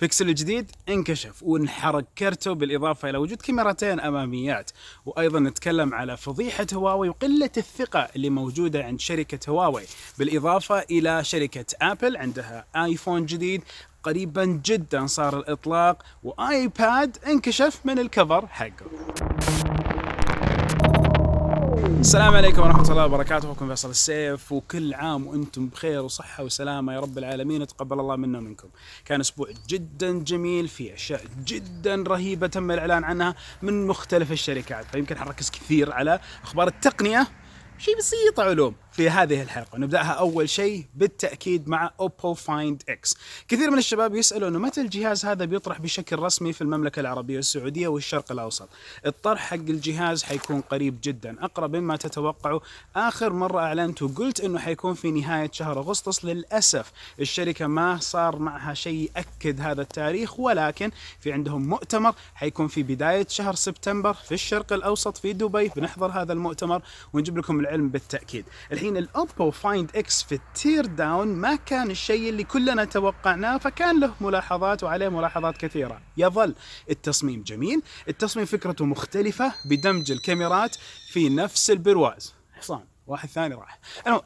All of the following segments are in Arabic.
بيكسل الجديد انكشف وانحرق كرته بالإضافة إلى وجود كاميرتين أماميات. وأيضا نتكلم على فضيحة هواوي وقلة الثقة اللي موجودة عند شركة هواوي، بالإضافة إلى شركة آبل عندها آيفون جديد قريبا جدا صار الإطلاق، وآيباد انكشف من الكفر حقه. السلام عليكم ورحمة الله وبركاته، أخوكم فيصل السيف، وكل عام وأنتم بخير وصحة وسلامة يا رب العالمين، وتقبل الله منا ومنكم. كان أسبوع جدا جميل، في أشياء جدا رهيبة تم الإعلان عنها من مختلف الشركات، فيمكن حنركز كثير على أخبار التقنية، شيء بسيط علوم في هذه الحلقة. نبدأها أول شيء بالتأكيد مع Oppo Find X. كثير من الشباب يسألوا أنه متى الجهاز هذا بيطرح بشكل رسمي في المملكة العربية السعودية والشرق الأوسط. الطرح حق الجهاز حيكون قريب جدا، أقرب مما تتوقعوا. آخر مرة أعلنت وقلت أنه حيكون في نهاية شهر أغسطس، للأسف الشركة ما صار معها شيء يأكد هذا التاريخ، ولكن في عندهم مؤتمر حيكون في بداية شهر سبتمبر في الشرق الأوسط في دبي. بنحضر هذا المؤتمر ونجيب لكم العلم بالتأكيد. الحين الأوبو فايند إكس في التير داون ما كان الشيء اللي كلنا توقعناه، فكان له ملاحظات وعليه ملاحظات كثيرة. يظل التصميم جميل، التصميم فكرته مختلفة بدمج الكاميرات في نفس البرواز. حصان واحد ثاني راح،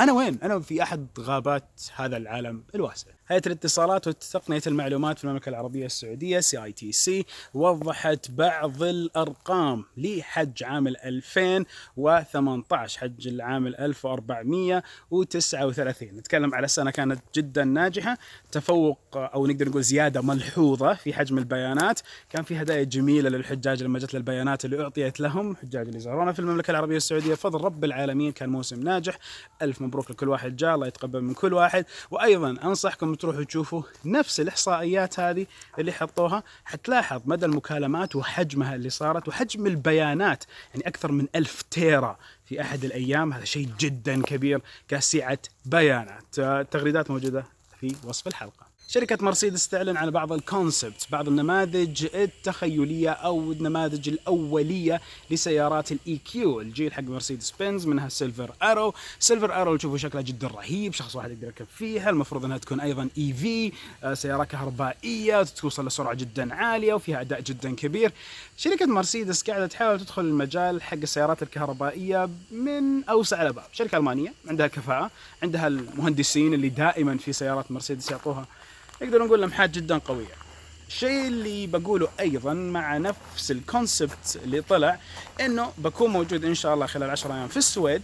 أنا وين؟ أنا في أحد غابات هذا العالم الواسع. هيئة الاتصالات وتقنية المعلومات في المملكة العربية السعودية CITC وضحت بعض الأرقام لحج عام 2018، حج العام 1439. نتكلم على سنة كانت جدا ناجحة، تفوق أو نقدر نقول زيادة ملحوظة في حجم البيانات. كان في هدايا جميلة للحجاج لما جت البيانات اللي أعطيت لهم حجاج اللي زارونا في المملكة العربية السعودية. فضل رب العالمين كان موسم ناجح، ألف مبروك لكل واحد جاء، الله يتقبل من كل واحد. وأيضا أنصحكم تروحوا تشوفوا نفس الإحصائيات هذه اللي حطوها، حتلاحظ مدى المكالمات وحجمها اللي صارت وحجم البيانات، يعني أكثر من 1000 تيرا في أحد الأيام. هذا شيء جدا كبير كسعة بيانات. التغريدات موجودة في وصف الحلقة. شركة مرسيدس تعلن عن بعض الكونسبت، بعض النماذج التخيلية أو النماذج الأولية لسيارات الإي كيو، الجيل حق مرسيدس بنز، منها سيلفر أرو. سيلفر أرو تشوفوا شكلها جدا رهيب، شخص واحد يقدر يركب فيها. المفروض أنها تكون أيضا EV، سيارة كهربائية توصل لسرعة جدا عالية وفيها أداء جدا كبير. شركة مرسيدس قاعدة تحاول تدخل المجال حق السيارات الكهربائية من أوسع الأبواب. شركة ألمانية عندها كفاءة، عندها المهندسين اللي دائما في سيارات مرسيدس يعطوها نقدر نقول لمحات جدا قوية. الشيء اللي بقوله أيضا مع نفس الكونسبت اللي طلع، إنه بكون موجود إن شاء الله خلال 10 أيام في السويد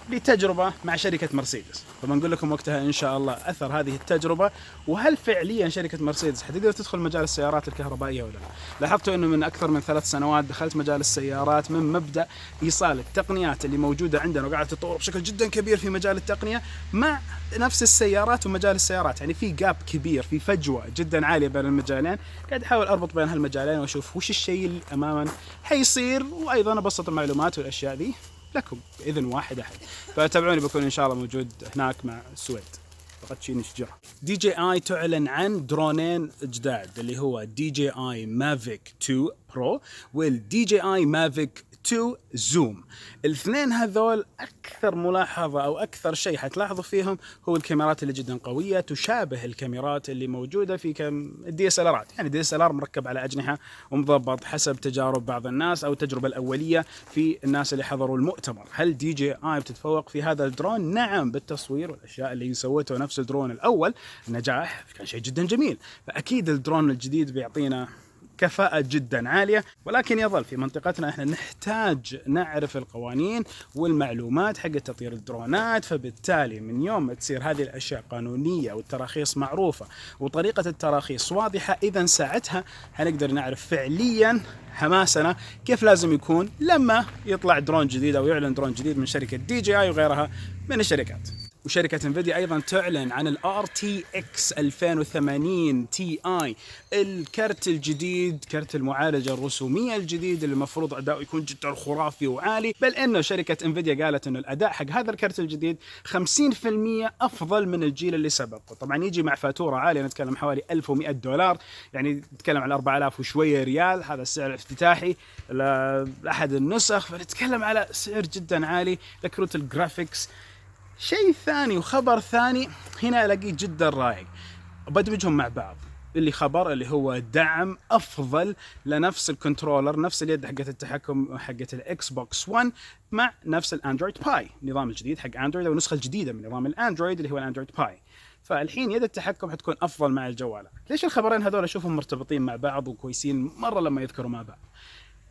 لتجربة مع شركة مرسيدس، فبنقول لكم وقتها إن شاء الله أثر هذه التجربة، وهل فعليا شركة مرسيدس حتقدر تدخل مجال السيارات الكهربائية ولا لا. لاحظتوا إنه من أكثر من 3 سنوات دخلت مجال السيارات من مبدأ إيصال التقنيات اللي موجودة عندنا وقاعدة تتطور بشكل جدا كبير في مجال التقنية مع نفس السيارات ومجال السيارات. يعني في جاب كبير، في فجوة جدا عالية بين المجالين. قاعد أحاول أربط بين هالمجالين وأشوف وش الشيء اللي أماما حيصير، وأيضا أبسط المعلومات والأشياء ذي لكم بإذن واحد أحد. فتابعوني، بكون إن شاء الله موجود هناك مع السويد. فقط شيء نشجره. DJI تعلن عن درونين جداد، اللي هو DJI Mavic 2 Pro وال DJI Mavic 2 زوم. الاثنين هذول أكثر ملاحظة أو أكثر شيء حتلاحظوا فيهم هو الكاميرات اللي جدا قوية، تشابه الكاميرات اللي موجودة في الدي اس ال ارات. يعني الدي اس ال ار مركب على أجنحة ومضبط حسب تجارب بعض الناس أو التجربة الأولية في الناس اللي حضروا المؤتمر. هل DJI بتتفوق في هذا الدرون؟ نعم، بالتصوير والأشياء اللي سوته نفس الدرون الأول النجاح كان شيء جدا جميل، فأكيد الدرون الجديد بيعطينا كفاءة جدا عالية. ولكن يظل في منطقتنا احنا نحتاج نعرف القوانين والمعلومات حق تطوير الدرونات، فبالتالي من يوم ما تصير هذه الأشياء قانونية والتراخيص معروفة وطريقة التراخيص واضحة، إذا ساعتها هنقدر نعرف فعليا حماسنا كيف لازم يكون لما يطلع درون جديد أو يعلن درون جديد من شركة DJI وغيرها من الشركات. وشركة انفيديا أيضا تعلن عن ال RTX 2080 Ti، الكرت الجديد، كرت المعالجة الرسومية الجديد اللي المفروض أداؤه يكون جدا خرافي وعالي. بل إنه شركة انفيديا قالت إنه الأداء حق هذا الكرت الجديد 50% أفضل من الجيل اللي سبقه. طبعا يجي مع فاتورة عالية، نتكلم حوالي $1100، يعني نتكلم على 4000 وشوية ريال. هذا السعر الافتتاحي لأحد النسخ، فنتكلم على سعر جدا عالي لكروت الجرافيكس. شيء ثاني وخبر ثاني هنا ألاقيه جدا رائع، بدمجهم مع بعض. اللي خبر اللي هو دعم افضل لنفس الكنترولر، نفس اليد حقت التحكم حقت الاكس بوكس 1 مع نفس الاندرويد باي، النظام الجديد حق اندرويد او النسخه الجديده من نظام الاندرويد اللي هو الاندرويد باي. فالحين يد التحكم حتكون افضل مع الجوالات. ليش الخبرين هذول اشوفهم مرتبطين مع بعض وكويسين مره لما يذكروا مع بعض؟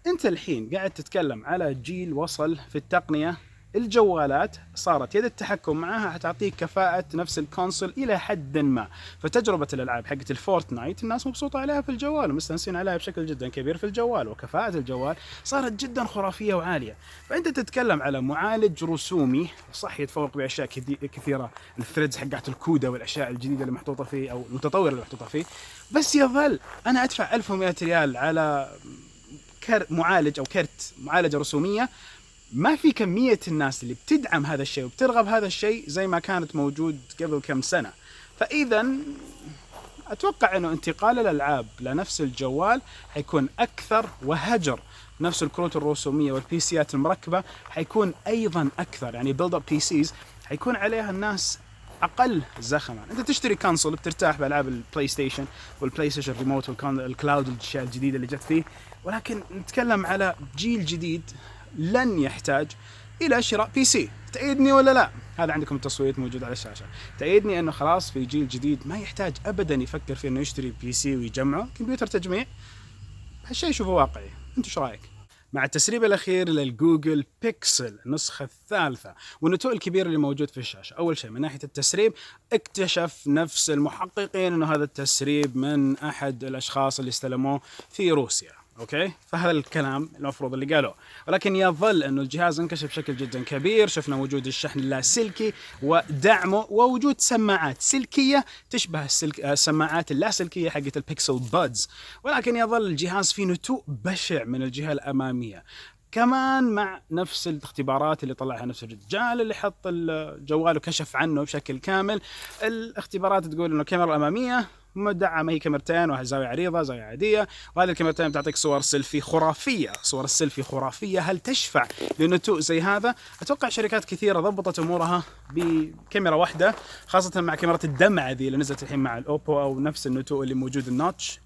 انت الحين قاعد تتكلم على جيل وصل في التقنيه، الجوالات صارت يد التحكم معاها حتعطيك كفاءة نفس الكونسول إلى حد ما. فتجربة الألعاب حقت الفورتنايت الناس مبسوطة عليها في الجوال ومستانسين عليها بشكل جدا كبير في الجوال، وكفاءة الجوال صارت جدا خرافية وعالية. فأنت تتكلم على معالج رسومي صح يتفوق بأشياء كثيرة، الثريدز حقت الكودا والأشياء الجديدة اللي محطوطة فيه أو المتطورة اللي محطوطة فيه، بس يظل أنا أدفع 1100 ريال على معالج أو كرت معالجة رسومية. ما في كمية الناس اللي بتدعم هذا الشيء وبترغب هذا الشيء زي ما كانت موجود قبل كم سنة. فإذا أتوقع أنه انتقال الألعاب لنفس الجوال حيكون أكثر، وهجر نفس الكروت الرسومية والبيسيات المركبة حيكون أيضا أكثر. يعني بيلد اب بي سيز حيكون عليها الناس أقل زخما. أنت تشتري كونسول بترتاح بألعاب البلاي ستيشن والبلاي ستيشن ريموت والكلاود والأشياء الجديدة اللي جت فيه، ولكن نتكلم على جيل جديد لن يحتاج إلى شراء بي سي. تأيدني ولا لا؟ هذا عندكم التصويت موجود على الشاشة. تأيدني أنه خلاص في جيل جديد ما يحتاج أبدا يفكر في أنه يشتري بي سي ويجمعه كمبيوتر تجميع. هالشيء شوفه واقعي. أنتوا شو رأيك؟ مع التسريب الأخير للجوجل بيكسل النسخة الثالثة والنتوء الكبير اللي موجود في الشاشة، أول شيء من ناحية التسريب اكتشف نفس المحققين أنه هذا التسريب من أحد الأشخاص اللي استلموه في روسيا. اوكي، فهذا الكلام المفروض اللي قالوه، ولكن يظل انه الجهاز انكشف بشكل جدا كبير. شفنا وجود الشحن اللاسلكي ودعمه، ووجود سماعات سلكيه تشبه السماعات اللاسلكيه حقت البيكسل بادز، ولكن يظل الجهاز فيه نتوء بشع من الجهه الاماميه. كمان مع نفس الاختبارات اللي طلعها نفس الرجال اللي حط الجوال وكشف عنه بشكل كامل، الاختبارات تقول انه الكاميرا الاماميه مدعمه هي كاميرتين، واحد زاويه عريضه زاويه عاديه، وهذه الكاميرتين بتعطيك صور سيلفي خرافيه. صور السيلفي خرافيه، هل تشفع لنتوء زي هذا؟ اتوقع شركات كثيره ضبطت امورها بكاميرا واحده، خاصه مع كاميرا الدمعه ذي اللي نزلت الحين مع الاوبو، او نفس النتوء اللي موجود النوتش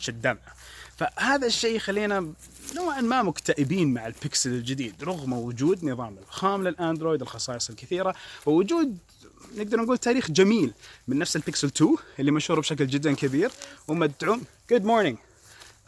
الدمعه. فهذا الشيء خلينا نوعا ما مكتئبين مع البيكسل الجديد، رغم وجود نظام الخام للاندرويد الخصائص الكثيره، ووجود نقدر نقول تاريخ جميل من نفس البيكسل 2 اللي مشهور بشكل جدا كبير ومدعوم. Good morning.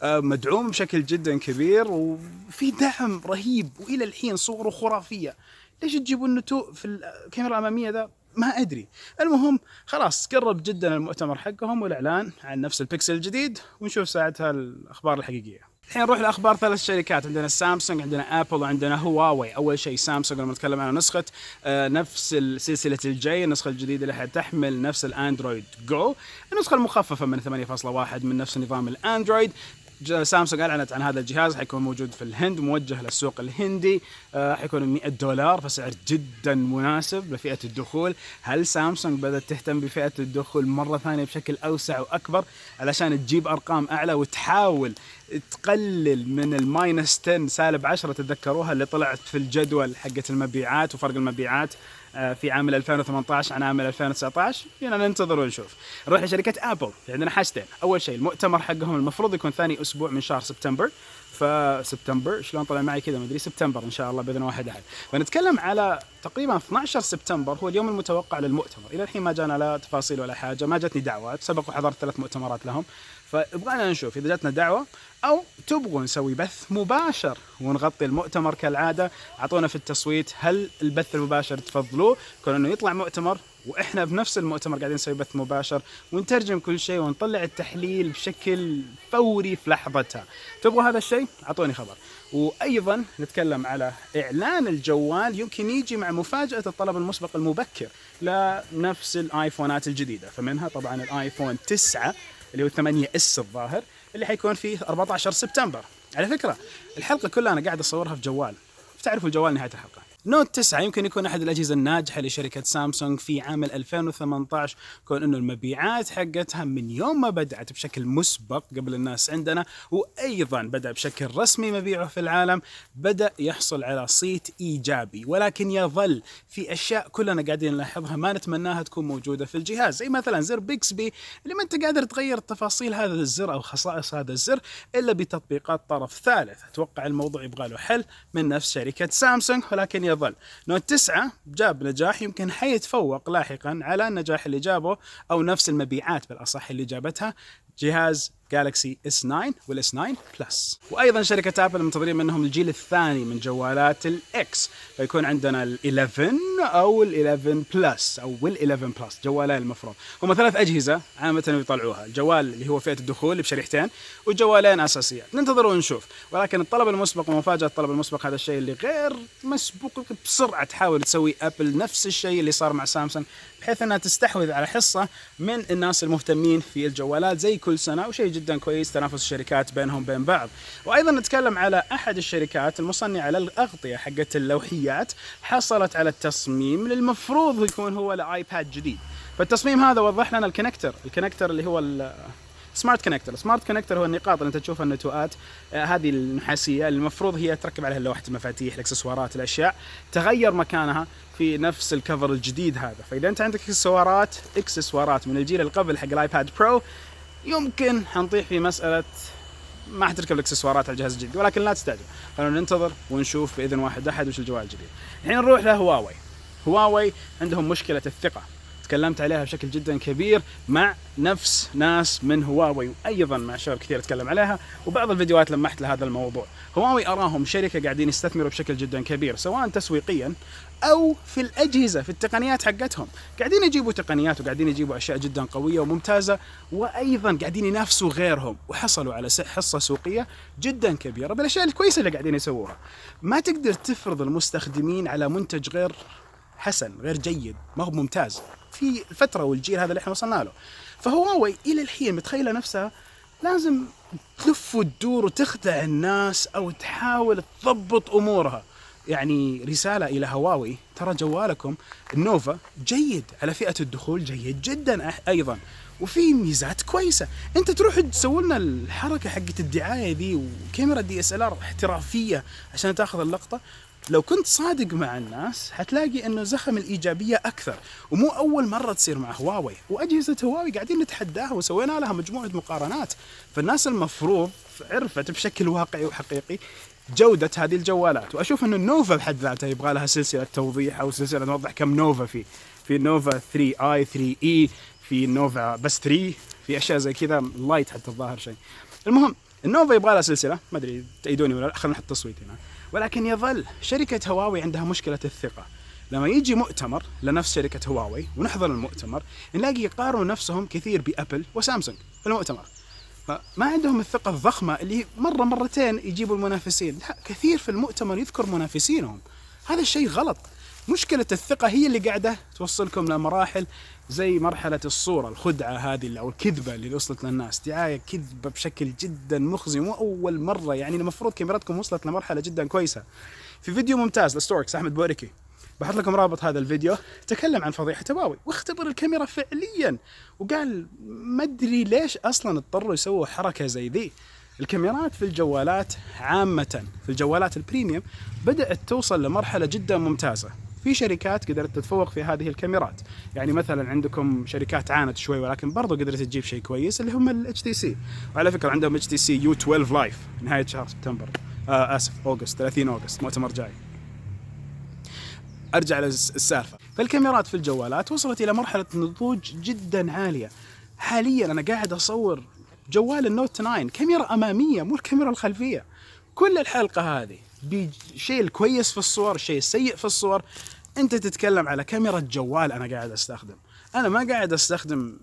مدعوم بشكل جدا كبير وفي دعم رهيب، والى الحين صوره خرافيه. ليش تجيبوا النتوء في الكاميرا الاماميه ذا؟ ما ادري. المهم خلاص قرب جدا المؤتمر حقهم والاعلان عن نفس البيكسل الجديد، ونشوف ساعتها الاخبار الحقيقيه. الحين نروح لاخبار ثلاث شركات، عندنا سامسونج، عندنا ابل، وعندنا هواوي. اول شيء سامسونج لما نتكلم عن نسخه نفس سلسله الجي، النسخه الجديده اللي حتحمل نفس الاندرويد جو، النسخه المخففه من 8.1 من نفس نظام الاندرويد. سامسونج اعلنت عن هذا الجهاز، حيكون موجود في الهند، موجه للسوق الهندي، حيكون $100 فسعر جدا مناسب لفئة الدخول. هل سامسونج بدأت تهتم بفئة الدخول مرة ثانية بشكل أوسع وأكبر علشان تجيب أرقام أعلى وتحاول تقلل من الماينس 10 سالب 10 تتذكروها اللي طلعت في الجدول حقة المبيعات وفرق المبيعات في عام 2018 عن عام 2019؟ يعني ننتظر ونشوف. نروح لشركة أبل، عندنا حاجتين. أول شيء المؤتمر حقهم المفروض يكون ثاني أسبوع من شهر سبتمبر، فسبتمبر شلون طلع معي كذا ما أدري، سبتمبر إن شاء الله بإذن واحد أحد. فنتكلم على تقريبا 12 سبتمبر هو اليوم المتوقع للمؤتمر. إلى الحين ما جانا لا تفاصيل ولا حاجة، ما جتني دعوات، سبق وحضرت 3 مؤتمرات لهم، فبغانا نشوف إذا جاتنا دعوة أو تبغوا نسوي بث مباشر ونغطي المؤتمر كالعادة. أعطونا في التصويت هل البث المباشر تفضلوه، كون إنه يطلع مؤتمر وإحنا بنفس المؤتمر قاعدين نسوي بث مباشر ونترجم كل شيء ونطلع التحليل بشكل فوري في لحظتها. تبغوا هذا الشيء؟ أعطوني خبر. وأيضا نتكلم على إعلان الجوال يمكن يجي مع مفاجأة الطلب المسبق المبكر لنفس الآيفونات الجديدة، فمنها طبعا الآيفون 9 اللي هو 8S الظاهر اللي حيكون فيه 14 سبتمبر. على فكرة الحلقة كلها أنا قاعد أصورها في جوال، تعرفوا الجوال نهاية الحلقة. نوت 9 يمكن يكون أحد الأجهزة الناجحة لشركة سامسونج في عام 2018، كون إنه المبيعات حقتها من يوم ما بدأت بشكل مسبق قبل الناس عندنا، وأيضا بدأ بشكل رسمي مبيعه في العالم، بدأ يحصل على صيت إيجابي. ولكن يظل في أشياء كلنا قاعدين نلاحظها ما نتمناها تكون موجودة في الجهاز، زي مثلا زر بيكسبي اللي ما أنت قادر تغير تفاصيل هذا الزر أو خصائص هذا الزر إلا بتطبيقات طرف ثالث. أتوقع الموضوع يبغى له حل من نفس شركة سامسونج، ولكن يظل نوت 9 جاب نجاح يمكن حيتفوق لاحقا على النجاح اللي جابه أو نفس المبيعات بالأصح اللي جابتها جهاز جالكسي S9 والS9 بلس. وأيضا شركة آبل منتظرين منهم الجيل الثاني من جوالات الإكس، فيكون عندنا ال11 أو ال11 بلس أو ال11 بلس، جوالين المفروض هم 3 أجهزة عامة يطلعوها، الجوال اللي هو فئة الدخول بشريحتين وجوالين أساسيات. ننتظر ونشوف، ولكن الطلب المسبق ومفاجأة الطلب المسبق هذا الشيء اللي غير مسبوق بسرعة تحاول تسوي آبل نفس الشيء اللي صار مع سامسونج، بحيث أنها تستحوذ على حصة من الناس المهتمين في الجوالات زي كل سنة، وشيء جدا كويس تنافس الشركات بينهم بين بعض. وأيضا نتكلم على أحد الشركات المصنعة للأغطية حقت اللوحيات، حصلت على التصميم اللي المفروض يكون هو الآيباد جديد. فالتصميم هذا وضح لنا الكونكتر اللي هو سمارت كونكتر هو النقاط اللي انت تشوفها النتوءات هذه النحاسيه اللي المفروض هي تركب عليها لوحه المفاتيح، الاكسسوارات، الاشياء، تغير مكانها في نفس الكفر الجديد هذا. فاذا انت عندك اكسسوارات من الجيل اللي قبل حق الايباد برو، يمكن حنطيح في مساله ما حتركب الاكسسوارات على الجهاز الجديد، ولكن لا تستعجل، خلونا ننتظر ونشوف باذن واحد احد وش الجوال الجديد. الحين نروح لهواوي عندهم مشكله الثقه، تكلمت عليها بشكل جدا كبير مع نفس ناس من هواوي، وأيضا مع شباب كثير اتكلم عليها، وبعض الفيديوهات لمحت لهذا الموضوع. هواوي أراهم شركة قاعدين يستثمروا بشكل جدا كبير، سواء تسويقيا أو في الأجهزة، في التقنيات حقتهم، قاعدين يجيبوا تقنيات وقاعدين يجيبوا أشياء جدا قوية وممتازة، وأيضا قاعدين ينافسوا غيرهم، وحصلوا على حصة سوقية جدا كبيرة بالأشياء الكويسة اللي قاعدين يسووها. ما تقدر تفرض المستخدمين على منتج غير حسن، غير جيد، ما هو ممتاز في الفترة والجيل هذا اللي احنا وصلنا له. فهواوي إلى الحين متخيلة نفسها لازم تلف وتدور وتخدع الناس أو تحاول تضبط أمورها. يعني رسالة إلى هواوي، ترى جوالكم النوفا جيد على فئة الدخول، جيد جدا أيضا، وفي ميزات كويسة. انت تروح تسوي لنا الحركة حقت الدعاية ذي وكاميرا DSLR احترافية عشان تاخذ اللقطة. لو كنت صادق مع الناس حتلاقي انه زخم الايجابيه اكثر، ومو اول مره تصير مع هواوي، واجهزه هواوي قاعدين نتحداها وسوينا لها مجموعه مقارنات، فالناس المفروض عرفت بشكل واقعي وحقيقي جوده هذه الجوالات. واشوف انه النوفا بحد ذاتها يبغى لها سلسله توضيح او سلسله توضح كم نوفا في النوفا 3i 3e، في النوفا بس 3، في اشياء زي كذا لايت حتى الظاهر شيء. المهم النوفا يبغى لها سلسله، ما ادري تأيدوني ولا لا، خلينا نحط تصويت هنا. ولكن يظل شركة هواوي عندها مشكلة الثقة. لما يجي مؤتمر لنفس شركة هواوي ونحضر المؤتمر نلاقي يقارنوا نفسهم كثير بأبل وسامسونج في المؤتمر، فما عندهم الثقة الضخمة اللي مرة مرتين يجيبوا المنافسين، لا، كثير في المؤتمر يذكر منافسينهم. هذا الشيء غلط. مشكلة الثقة هي اللي قاعدة توصلكم لمراحل زي مرحلة الصورة، الخدعة هذه أو الكذبة اللي وصلت للناس، دعاية كذبة بشكل جدا مخزي، مو أول مرة. يعني المفروض كاميراتكم وصلت لمرحلة جدا كويسة. في فيديو ممتاز لستوركس أحمد بوريكي، بحط لكم رابط هذا الفيديو، تكلم عن فضيحة هواوي واختبر الكاميرا فعليا، وقال ما أدري ليش أصلا اضطروا يسووا حركة زي ذي. الكاميرات في الجوالات عامة، في الجوالات البريميوم، بدأت توصل لمرحلة جدا ممتازة. في شركات قدرت تتفوق في هذه الكاميرات، يعني مثلا عندكم شركات عانت شوي ولكن برضو قدرت تجيب شيء كويس اللي هم ال HTC. وعلى فكرة عندهم HTC U12 لايف نهاية شهر سبتمبر، أوغست 30 أوغست مؤتمر جاي. أرجع للسالفة، فالكاميرات في الجوالات وصلت إلى مرحلة نضوج جدا عالية. حاليا أنا قاعد أصور جوال النوت 9 كاميرا أمامية مو الكاميرا الخلفية. كل الحلقة هذه بشيء الكويس في الصور، الشيء السيء في الصور. انت تتكلم على كاميرا جوال انا قاعد استخدم، انا ما قاعد استخدم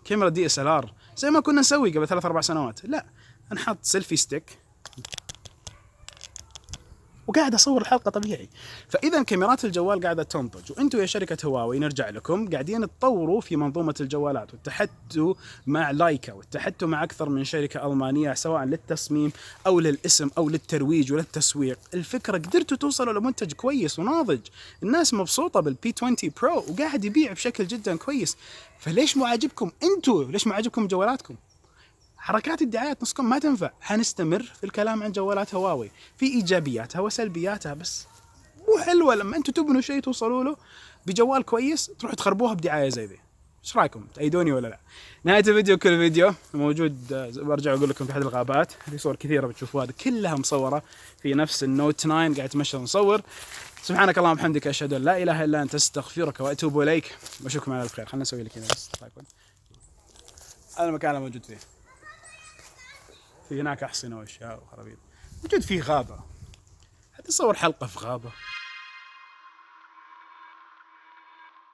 كاميرا DSLR زي ما كنا نسوي قبل 3-4 سنوات. لا، انا حاط سيلفي ستيك وقاعد اصور الحلقه طبيعي. فاذا كاميرات الجوال قاعده تنضج، وانتم يا شركه هواوي نرجع لكم قاعدين تطوروا في منظومه الجوالات، واتحدتوا مع لايكا واتحدتوا مع اكثر من شركه المانيه سواء للتصميم او للاسم او للترويج وللتسويق. الفكره قدرتوا توصلوا لمنتج كويس وناضج، الناس مبسوطه بالبي 20 برو وقاعد يبيع بشكل جدا كويس. فليش مو عاجبكم انتم؟ ليش مو عاجبكم جوالاتكم؟ حركات الدعايات نصكم ما تنفع. حنستمر في الكلام عن جوالات هواوي، في ايجابياتها وسلبياتها، بس مو حلوه لما انتم تبنوا شيء توصلوا له بجوال كويس تروحوا تخربوها بدعايه زي ذي. ايش رايكم؟ تأيدوني ولا لا؟ نهايه الفيديو كل فيديو موجود، برجع اقول لكم في احد الغابات، في صور كثيره بتشوفوها كلها مصوره في نفس النوت 9 قاعد يتمشى ونصور. سبحانك اللهم وبحمدك اشهد ان لا اله الا انت استغفرك واتوب اليك، واشوفكم على الخير. خلنا نسوي لك هنا بس هذا المكان اللي موجود فيه، في هناك احصنه واشياء وخرابيط، موجود فيه غابه، حتصور حلقه في غابه.